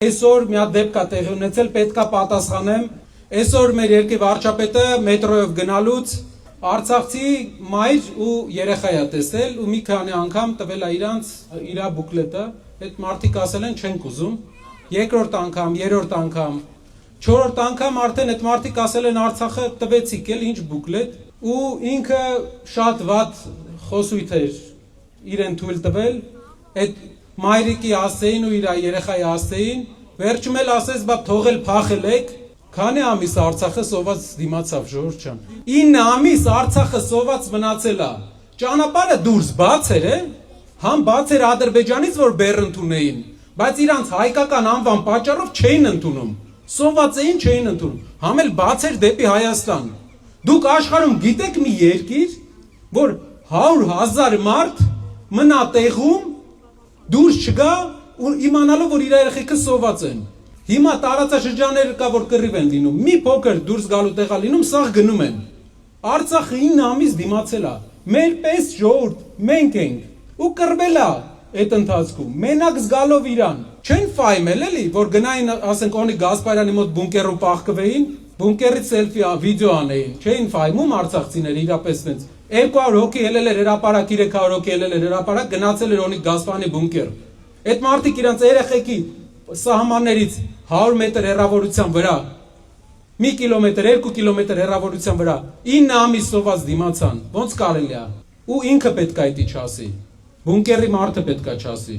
Այսօր մի հատ դեպք կա տեղի ունեցել, պետք է պատասխանեմ։ Այսօր մեր երկրի վարչապետը մետրոյով գնալուց Արցախցի մայր ու երեխա է տեսել ու մի քանի անգամ տվել է իր բուկլետը, այդ մարդիկ ասել են չենք ուզում, երկրորդ անգամ, երրորդ անգամ, չորրորդ անգամ արդեն այդ մարդիկ ասել են Արցախը տվեցիք էլ ինչ բուկլետ ու ինքը շատ վատ խոսույթ էր իրեն թույլ տվել, այդ մայրիկի ասեին ու իր երեխայի ասեին, վերջում էլ ասես բա թողել փախել եք, քանի ամիս Արցախը սոված դիմացավ ժողովուրդ ջան։ 9 ամիս Արցախը սոված մնացել է։ Ճանապարհը դուրս բաց էր, համ բաց էր Ադրբեջանից, որ բեռ ընդունեին, բայց իրանց հայկական անվան պատճառով չէին ընդունում։ Սոված էին չէին ընդունում։ Համ էլ բաց էր դեպի Հայաստան։ Դուք աշխարհում գիտեք մի երկիր, որ 100,000 մարդ մնա տեղում դուրս չգա ու իմանալով որ իր երեխեքը սոված են։ Հիմա տարածաշրջանները կա որ կռիվ են լինում, մի փոքր դուրս գալու տեղա լինում, սաղ գնում են։ Արցախը 9 ամիս դիմացել է։ Մեր պես ժողովուրդ մենք ենք ու կռվել է այդ ընթացքում։ Մենակ զգալով իրան։ Չեն ֆայմել էլի, որ գնային, ասենք Օնիկ Գասպարյանի մոտ բունկերում պահկվեին, բունկերից սելֆի վիդեո անեին։ Չէին ֆայմում արցախցիները իրապես տենց 200 հոգի ելել էր հրապարակ, 300 հոգի ելել էր հրապարակ, գնացել էր Օնիկ Գասպարյանի բունկեր։ Այդ մարդիկ իրանց երեխեքի սահմաններից 100 մետր հեռավորության վրա, 1 կիլոմետր, 2 կիլոմետր հեռավորության վրա 9 ամիս սոված դիմացան, ոնց կարելի է։ Ու ինքը պետք է դա չասի։ Բունկերի մարդը պետք է չասի։